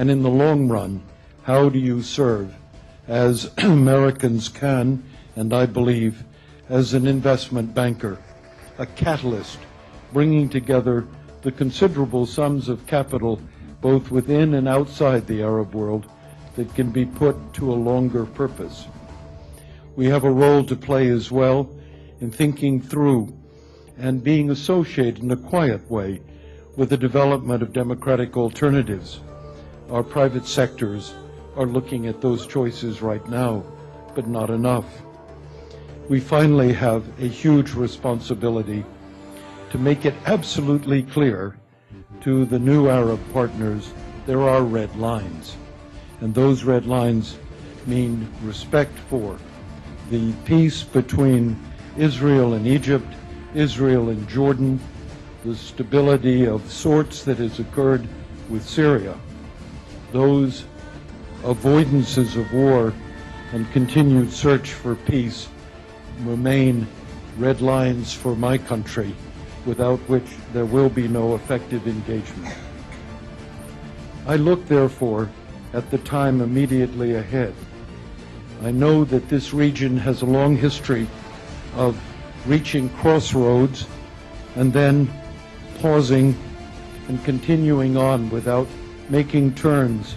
And in the long run, how do you serve as Americans can, and I believe as an investment banker, a catalyst bringing together the considerable sums of capital both within and outside the Arab world that can be put to a longer purpose. We have a role to play as well in thinking through and being associated in a quiet way with the development of democratic alternatives. Our private sectors are looking at those choices right now, but not enough. We finally have a huge responsibility to make it absolutely clear to the new Arab partners there are red lines. And those red lines mean respect for the peace between Israel and Egypt, Israel and Jordan, the stability of sorts that has occurred with Syria, those avoidances of war and continued search for peace remain red lines for my country, without which there will be no effective engagement. I look, therefore, at the time immediately ahead. I know that this region has a long history of reaching crossroads and then pausing and continuing on without making turns,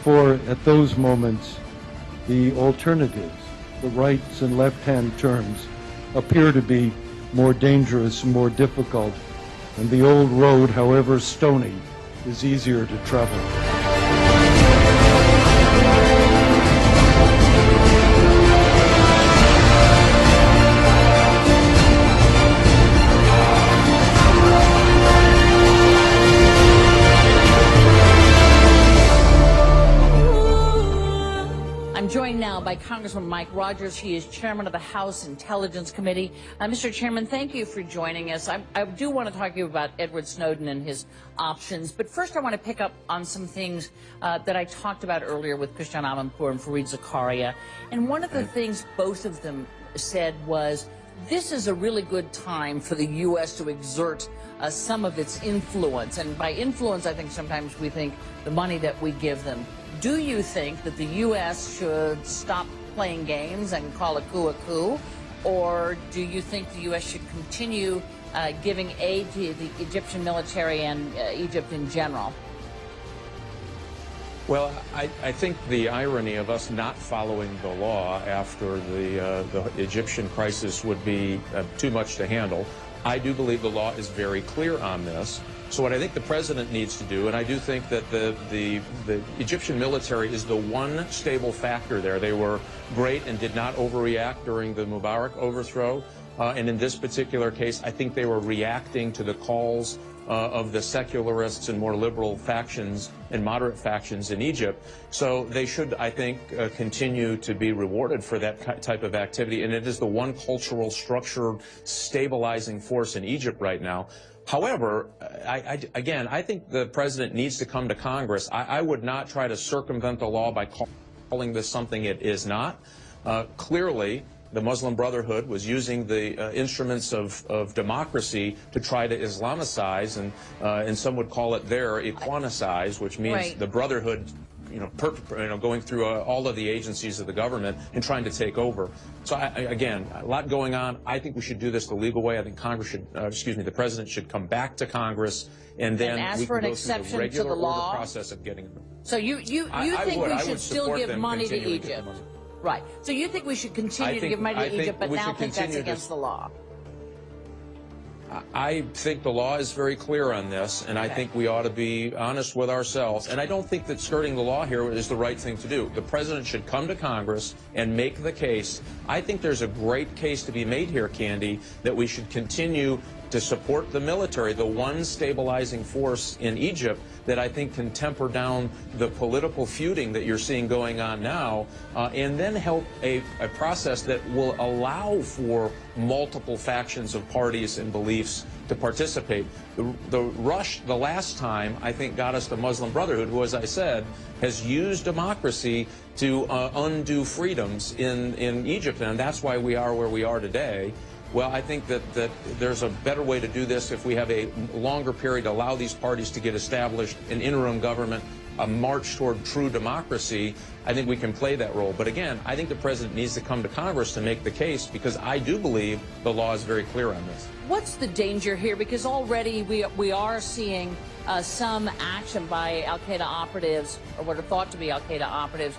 for at those moments the alternatives, the rights and left-hand turns, appear to be more dangerous and more difficult, and the old road, however stony, is easier to travel. I'm joined now by Congressman Mike Rogers. He is chairman of the House Intelligence Committee. Mr. Chairman, thank you for joining us. I do want to talk to you about Edward Snowden and his options, but first I want to pick up on some things that I talked about earlier with Christian Amanpour and Fareed Zakaria. And one of the things both of them said was, this is a really good time for the U.S. to exert some of its influence. And by influence, I think sometimes we think the money that we give them. Do you think that the U.S. should stop playing games and call a coup, or do you think the U.S. should continue giving aid to the Egyptian military and Egypt in general? Well, I think the irony of us not following the law after the Egyptian crisis would be too much to handle. I do believe the law is very clear on this. So what I think the president needs to do, and I do think that the Egyptian military is the one stable factor there. They were great and did not overreact during the Mubarak overthrow. And in this particular case, I think they were reacting to the calls of the secularists and more liberal factions and moderate factions in Egypt. So they should, I think, continue to be rewarded for that type of activity. And it is the one cultural structure stabilizing force in Egypt right now. However, again, I think the president needs to come to Congress. I would not try to circumvent the law by calling this something it is not. Clearly, the Muslim Brotherhood was using the instruments of democracy to try to Islamicize, and some would call it there equanicize, which means the Brotherhood, going through all of the agencies of the government and trying to take over. So again, a lot going on. I think we should do this the legal way. I think Congress should, the president should come back to Congress and then ask we for can an go through exception the regular to the law process of getting them. So you think we should still give money to Egypt? Right. So you think we should continue to give money to Egypt, but now think that's against the law? I think the law is very clear on this, and I think we ought to be honest with ourselves. And I don't think that skirting the law here is the right thing to do. The president should come to Congress and make the case. I think there's a great case to be made here, Candy, that we should continue to support the military, the one stabilizing force in Egypt that I think can temper down the political feuding that you're seeing going on now, and then help a process that will allow for multiple factions of parties and beliefs to participate. The rush the last time, I think, got us the Muslim Brotherhood, who, as I said, has used democracy to undo freedoms in Egypt, and that's why we are where we are today. Well, I think that there's a better way to do this if we have a longer period to allow these parties to get established, an interim government, a march toward true democracy, I think we can play that role. But again, I think the president needs to come to Congress to make the case, because I do believe the law is very clear on this. What's the danger here? Because already we are seeing some action by al-Qaeda operatives, or what are thought to be al-Qaeda operatives,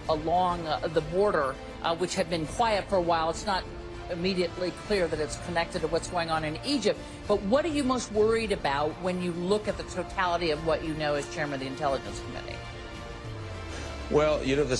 along the border, which had been quiet for a while. It's not immediately clear that it's connected to what's going on in Egypt. But what are you most worried about when you look at the totality of what you know as chairman of the Intelligence Committee? Well, you know, the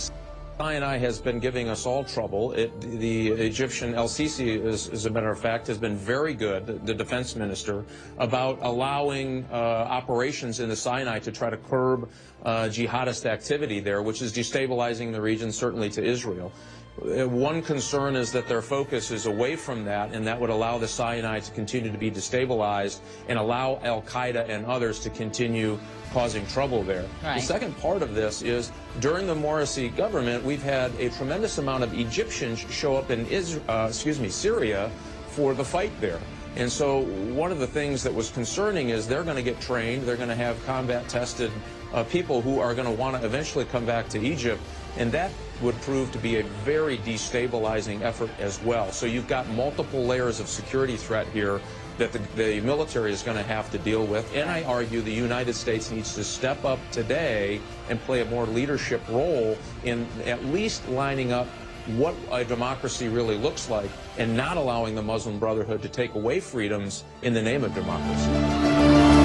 Sinai has been giving us all trouble. The Egyptian el-Sisi, as a matter of fact, has been very good, the defense minister, about allowing operations in the Sinai to try to curb jihadist activity there, which is destabilizing the region, certainly to Israel. One concern is that their focus is away from that, and that would allow the Sinai to continue to be destabilized and allow al-Qaeda and others to continue causing trouble there. Right. The second part of this is, during the Morsi government, we've had a tremendous amount of Egyptians show up in Syria for the fight there. And so one of the things that was concerning is they're going to get trained, they're going to have combat-tested people who are going to want to eventually come back to Egypt, and that would prove to be a very destabilizing effort as well. So you've got multiple layers of security threat here that the military is going to have to deal with, and I argue the United States needs to step up today and play a more leadership role in at least lining up what a democracy really looks like and not allowing the Muslim Brotherhood to take away freedoms in the name of democracy.